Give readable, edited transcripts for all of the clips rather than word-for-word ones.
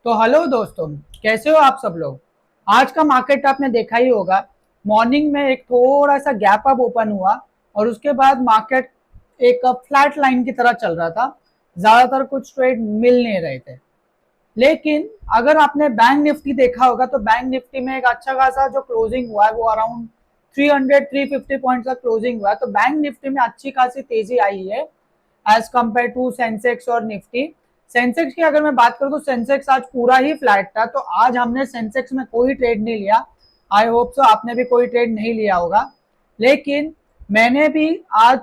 तो हेलो दोस्तों, कैसे हो आप सब लोग। आज का मार्केट आपने देखा ही होगा। मॉर्निंग में एक थोड़ा सा गैप अप ओपन हुआ और उसके बाद मार्केट एक फ्लैट लाइन की तरह चल रहा था। ज्यादातर कुछ ट्रेड मिल नहीं रहे थे। लेकिन अगर आपने बैंक निफ्टी देखा होगा तो बैंक निफ्टी में एक अच्छा खासा जो क्लोजिंग हुआ है वो अराउंड 300-350 पॉइंट का क्लोजिंग हुआ है। तो बैंक निफ्टी में अच्छी खासी तेजी आई है एज कंपेयर टू सेंसेक्स और निफ्टी। सेंसेक्स की अगर मैं बात करूं तो सेंसेक्स आज पूरा ही फ्लैट था, तो आज हमने सेंसेक्स में कोई ट्रेड नहीं लिया। आई होप सो आपने भी कोई ट्रेड नहीं लिया होगा। लेकिन मैंने भी आज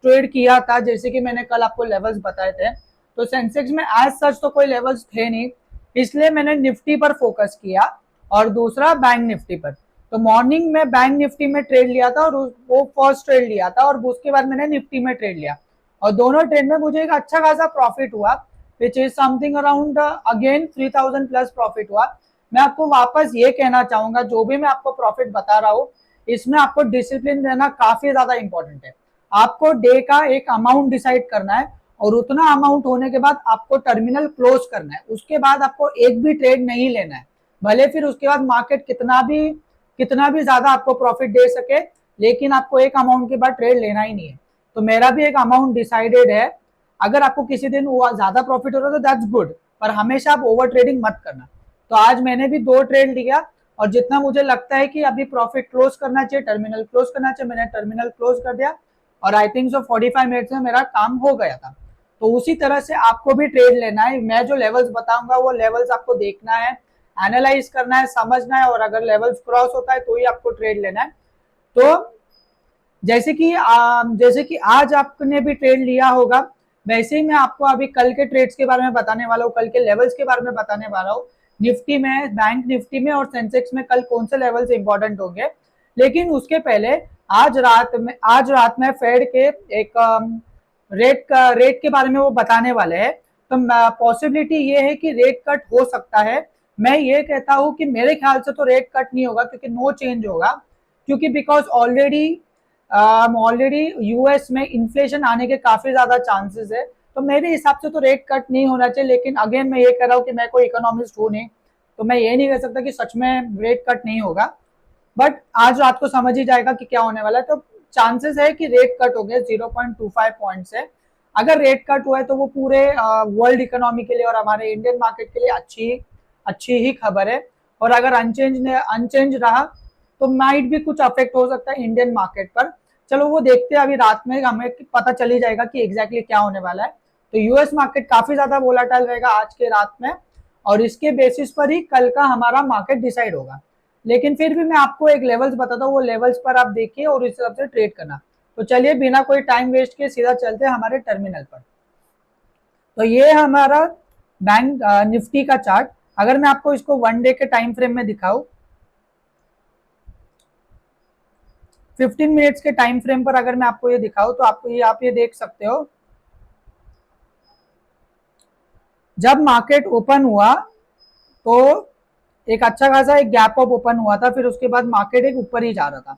ट्रेड किया था, जैसे कि मैंने कल आपको लेवल्स बताए थे। तो सेंसेक्स में एज सच तो कोई लेवल्स थे नहीं, इसलिए मैंने निफ्टी पर फोकस किया और दूसरा बैंक निफ्टी पर। तो मॉर्निंग में बैंक निफ्टी में ट्रेड लिया था और वो फर्स्ट ट्रेड लिया था और उसके बाद मैंने निफ्टी में ट्रेड लिया और दोनों ट्रेड में मुझे एक अच्छा खासा प्रॉफिट हुआ, which is something around again 3000 plus profit हुआ। मैं आपको वापस ये कहना चाहूंगा, जो भी मैं आपको प्रॉफिट बता रहा हूँ इसमें आपको डिसिप्लिन रहना काफी ज्यादा इंपॉर्टेंट है। आपको डे का एक अमाउंट डिसाइड करना है और उतना अमाउंट होने के बाद आपको टर्मिनल क्लोज करना है। उसके बाद आपको एक भी ट्रेड नहीं लेना है, भले फिर उसके बाद मार्केट कितना भी ज्यादा आपको प्रॉफिट दे सके, लेकिन आपको एक अमाउंट के बाद ट्रेड लेना ही नहीं है। तो मेरा भी एक अमाउंट डिसाइडेड है। अगर आपको किसी दिन ज्यादा प्रॉफिट हो रहा है तो दैट्स गुड, पर हमेशा आप ओवर ट्रेडिंग मत करना। तो आज मैंने भी दो ट्रेड लिया और जितना मुझे लगता है कि अभी प्रॉफिट क्लोज करना चाहिए, टर्मिनल क्लोज करना चाहिए, मैंने टर्मिनल क्लोज कर दिया और आई थिंक सो 45 मिनट्स में मेरा काम हो गया था। तो उसी तरह से आपको भी ट्रेड लेना है। मैं जो लेवल्स बताऊंगा वो लेवल्स आपको देखना है, एनालाइज करना है, समझना है और अगर लेवल्स क्रॉस होता है तो ही आपको ट्रेड लेना है। तो जैसे कि आज आपने भी ट्रेड लिया होगा, वैसे ही मैं आपको अभी कल के ट्रेड्स के बारे में बताने वाला हूँ, कल के लेवल्स के बारे में बताने वाला हूँ। निफ्टी में, बैंक निफ्टी में और सेंसेक्स में कल कौन से लेवल्स इंपॉर्टेंट होंगे। लेकिन उसके पहले आज रात में फेड के एक रेट के बारे में वो बताने वाले हैं। तो पॉसिबिलिटी ये है कि रेट कट हो सकता है। मैं ये कहता हूँ कि मेरे ख्याल से तो रेट कट नहीं होगा, क्योंकि नो चेंज होगा। क्योंकि बिकॉज ऑलरेडी यूएस में इन्फ्लेशन आने के काफी ज्यादा चांसेस है। तो मेरे हिसाब से तो रेट कट नहीं होना चाहिए। लेकिन अगेन मैं ये कह रहा हूँ कि मैं कोई इकोनॉमिस्ट हूँ नहीं, तो मैं ये नहीं कह सकता कि सच में रेट कट नहीं होगा। बट आज रात को समझ ही जाएगा कि क्या होने वाला है। तो चांसेस है कि रेट कट हो गए 0.25 पॉइंट से। अगर रेट कट हुआ है तो वो पूरे वर्ल्ड इकोनॉमी के लिए और हमारे इंडियन मार्केट के लिए अच्छी अच्छी ही खबर है। और अगर अनचेंज रहा तो माइट भी कुछ अफेक्ट हो सकता है इंडियन मार्केट पर। चलो वो देखते हैं, अभी रात में हमें पता चल ही जाएगा कि एग्जैक्टली क्या होने वाला है। तो यूएस मार्केट काफी ज्यादा वोलाटाइल रहेगा आज के रात में और इसके बेसिस पर ही कल का हमारा मार्केट डिसाइड होगा। लेकिन फिर भी मैं आपको एक लेवल्स बताता हूँ, वो लेवल्स पर आप देखिए और इस हिसाब से ट्रेड करना। तो चलिए बिना कोई टाइम वेस्ट किए सीधा चलते हैं हमारे टर्मिनल पर। तो ये हमारा बैंक निफ्टी का चार्ट। अगर मैं आपको इसको वन डे के टाइम फ्रेम में दिखाऊं, 15 मिनट्स के टाइम फ्रेम पर अगर मैं आपको ये दिखाऊं तो आपको ये आप ये देख सकते हो। जब मार्केट ओपन हुआ तो एक अच्छा खासा एक गैप अप ओपन हुआ था, फिर उसके बाद मार्केट एक ऊपर ही जा रहा था।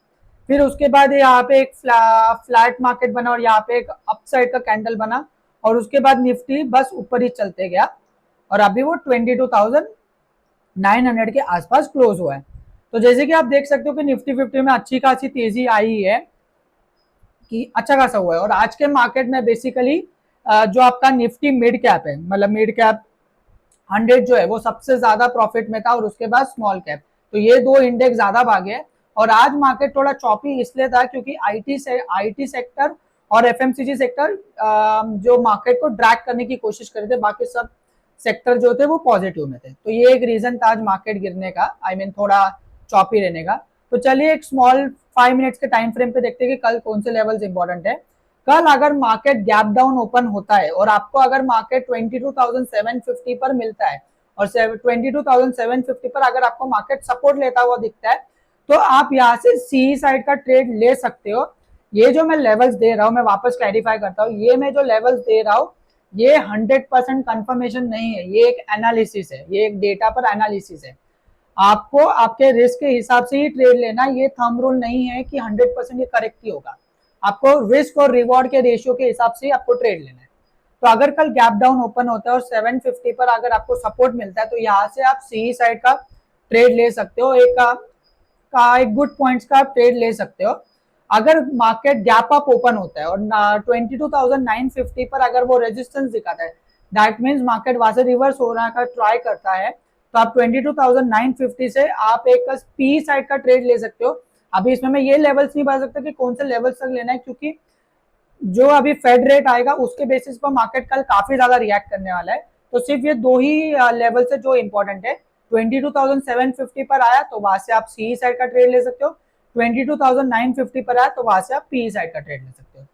फिर उसके बाद यहाँ पे एक फ्लैट मार्केट बना और यहाँ पे एक अपसाइड का कैंडल बना और उसके बाद निफ्टी बस ऊपर ही चलते गया और अभी वो 22,900 के आसपास क्लोज हुआ है। तो जैसे कि आप देख सकते हो कि निफ्टी 50 में अच्छी खासी तेजी आई है, कि अच्छा खासा हुआ है। और आज के मार्केट में बेसिकली जो आपका निफ्टी मिड कैप है, मतलब मिड कैप 100 जो है वो सबसे ज्यादा प्रॉफिट में था और उसके बाद स्मॉल कैप। तो ये दो इंडेक्स ज्यादा भागे। और आज मार्केट थोड़ा चॉपी इसलिए था क्योंकि आईटी सेक्टर और एफएमसीजी सेक्टर जो मार्केट को ड्रैग करने की कोशिश कर रहे थे, बाकी सब सेक्टर जो थे वो पॉजिटिव में थे। तो ये एक रीजन था आज मार्केट गिरने का, आई मीन थोड़ा चॉपी रहने का। तो चलिए एक स्मॉल 5 मिनट्स के टाइम फ्रेम पे देखते हैं कि कल कौन से लेवल्स इंपॉर्टेंट है। कल अगर मार्केट गैप डाउन ओपन होता है और आपको अगर मार्केट 22,750 पर मिलता है और 22,750 पर अगर आपको मार्केट सपोर्ट लेता हुआ दिखता है, तो आप यहाँ से सी साइड का ट्रेड ले सकते हो। ये जो मैं लेवल्स दे रहा हूँ, मैं वापस क्लैरिफाई करता हूँ, ये मैं जो लेवल्स दे रहा हूँ ये 100% कंफर्मेशन नहीं है, ये एक एनालिसिस है, ये एक डेटा पर एनालिसिस है। आपको आपके रिस्क के हिसाब से ही ट्रेड लेना, ये थंब रूल नहीं है कि 100% ये करेक्ट ही होगा। आपको रिस्क और रिवॉर्ड के रेशियो के हिसाब से आपको ट्रेड लेना है। तो अगर कल गैप डाउन ओपन होता है और 750 पर अगर आपको सपोर्ट मिलता है तो यहाँ से आप सी साइड का ट्रेड ले सकते हो, एक गुड पॉइंट्स का आप ट्रेड ले सकते हो। अगर मार्केट गैप अप ओपन होता है और 22,950 पर अगर वो रेजिस्टेंस दिखाता है, दैट मीन्स मार्केट वहां से रिवर्स होने का ट्राई करता है, तो आप 22,950 से आप एक पी साइड का ट्रेड ले सकते हो। अभी इसमें मैं ये लेवल्स नहीं बता सकता कि कौन से लेवल्स तक लेना है, क्योंकि जो अभी फेड रेट आएगा उसके बेसिस पर मार्केट कल काफी ज्यादा रिएक्ट करने वाला है। तो सिर्फ ये दो ही लेवल से जो इंपॉर्टेंट है, 22,750 पर आया तो वहां से आप सी साइड का ट्रेड ले सकते हो, 22,950 पर आया तो वहां से आप पी साइड का ट्रेड ले सकते हो।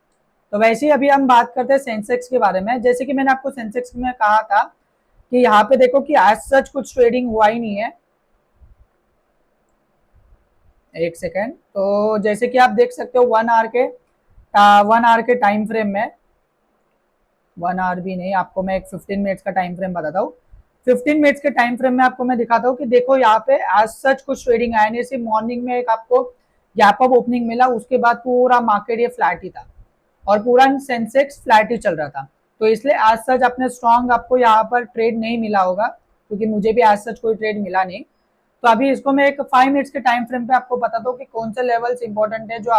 तो वैसे ही अभी हम बात करते हैं सेंसेक्स के बारे में। जैसे कि मैंने आपको सेंसेक्स में कहा था कि यहाँ पे देखो कि एज सच कुछ ट्रेडिंग हुआ ही नहीं है। एक सेकेंड, तो जैसे कि आप देख सकते हो 1 आवर के टाइम फ्रेम में, 1 आवर भी नहीं, आपको मैं एक 15 मिनट्स का टाइम फ्रेम बताता हूँ। 15 मिनट्स के टाइम फ्रेम में आपको मैं दिखाता हूँ कि देखो यहाँ पे एज सच कुछ ट्रेडिंग आया नहीं। सिर्फ मॉर्निंग में एक आपको गैप अप ओपनिंग मिला, उसके बाद पूरा मार्केट ये फ्लैट ही था और पूरा सेंसेक्स फ्लैट ही चल रहा था। तो इसलिए एज सच अपने स्ट्रॉन्ग आपको यहाँ पर ट्रेड नहीं मिला होगा, क्योंकि मुझे भी एज सच कोई ट्रेड मिला नहीं। तो अभी इसको मैं एक 5 मिनट्स के टाइम फ्रेम पे आपको बताता हूँ कि कौन से लेवल्स इंपॉर्टेंट है जो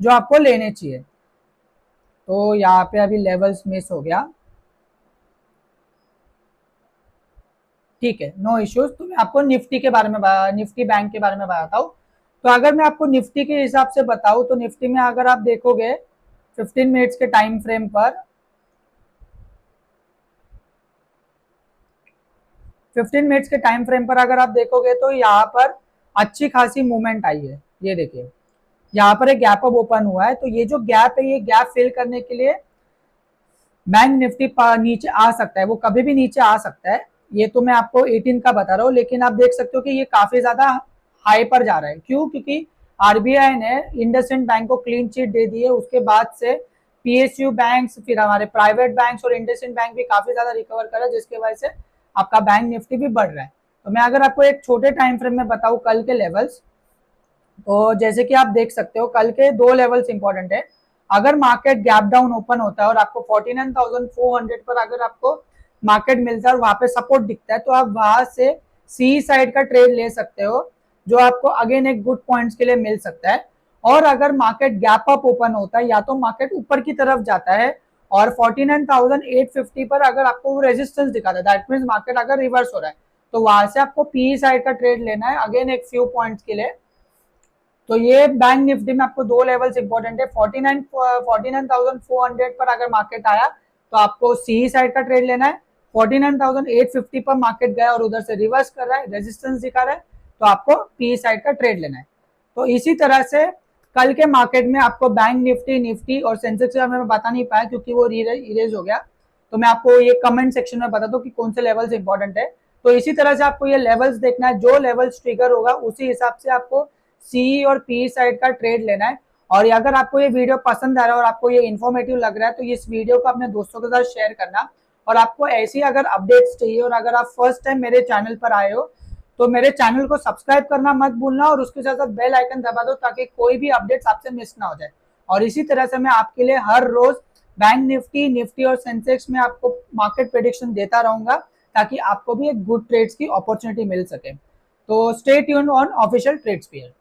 आपको लेने चाहिए। तो यहाँ पे अभी लेवल्स मिस हो गया, ठीक है, नो इश्यूज। तो मैं आपको निफ्टी के बारे में, निफ्टी बैंक के बारे में बताता हूँ। तो अगर मैं आपको निफ्टी के हिसाब से बताऊं तो निफ्टी में अगर आप देखोगे 15 मिनट्स के टाइम फ्रेम पर, 15 मिनट्स के टाइम फ्रेम पर अगर आप देखोगे तो यहाँ पर अच्छी खासी मूवमेंट आई है। ये देखिए यहाँ पर एक गैप अप ओपन हुआ है, तो ये जो गैप है ये गैप फिल करने के लिए बैंक निफ्टी नीचे आ सकता है, वो कभी भी नीचे आ सकता है। ये तो मैं आपको 18 का बता रहा हूँ, लेकिन आप देख सकते हो कि ये काफी ज्यादा हाई पर जा रहा है। क्यों? क्योंकि आरबीआई ने इंडसइंड बैंक को क्लीन चिट दे दी है, उसके बाद से पीएसयू बैंक्स, फिर हमारे प्राइवेट बैंक्स और इंडसइंड बैंक भी काफी ज्यादा रिकवर कर रहा है, जिसकी वजह से आपका बैंक निफ्टी भी बढ़ रहा है। तो मैं अगर आपको एक छोटे टाइम फ्रेम में बताऊं कल के लेवल्स, तो जैसे कि आप देख सकते हो कल के दो लेवल्स इंपॉर्टेंट है। अगर मार्केट गैप डाउन ओपन होता है और आपको 49,400 पर अगर आपको मार्केट मिलता है और वहां पे सपोर्ट दिखता है, तो आप वहां से सी साइड का ट्रेड ले सकते हो, जो आपको अगेन एक गुड पॉइंट्स के लिए मिल सकता है। और अगर मार्केट गैप अप ओपन होता है या तो मार्केट ऊपर की तरफ जाता है और 49,850 पर अगर आपको रेजिस्टेंस दिखाता है, दैट मीन्स मार्केट अगर रिवर्स हो रहा है, तो वहां से आपको पी साइड का ट्रेड लेना है अगेन एक फ्यू पॉइंट्स के लिए। तो ये बैंक निफ्टी में आपको दो लेवल्स इंपॉर्टेंट है। 49,400 पर अगर मार्केट आया तो आपको सी साइड का ट्रेड लेना है। 49,850 पर मार्केट गया और उधर से रिवर्स कर रहा है, रेजिस्टेंस दिखा रहा है, तो आपको पी साइड का ट्रेड लेना है। तो इसी तरह से कल के मार्केट में आपको बैंक निफ्टी, निफ्टी और सेंसेक्स मैं बता नहीं पाया क्योंकि वो इरेज हो गया। तो मैं आपको ये कमेंट सेक्शन में बता दूं कि कौन से लेवल्स इंपॉर्टेंट है। तो इसी तरह से आपको ये लेवल्स देखना है, जो लेवल्स ट्रिगर होगा उसी हिसाब से आपको सी और पी साइड का ट्रेड लेना है। और अगर आपको ये वीडियो पसंद आ रहा है और आपको ये इन्फॉर्मेटिव लग रहा है तो इस वीडियो को अपने दोस्तों के साथ शेयर करना। और आपको ऐसी अगर अपडेट्स चाहिए और अगर आप फर्स्ट टाइम मेरे चैनल पर आए हो तो मेरे चैनल को सब्सक्राइब करना मत भूलना और उसके साथ साथ बेल आइकन दबा दो ताकि कोई भी अपडेट्स आपसे मिस ना हो जाए। और इसी तरह से मैं आपके लिए हर रोज बैंक निफ्टी, निफ्टी और सेंसेक्स में आपको मार्केट प्रेडिक्शन देता रहूंगा ताकि आपको भी एक गुड ट्रेड्स की अपॉर्चुनिटी मिल सके। तो stay tuned on official trades sphere.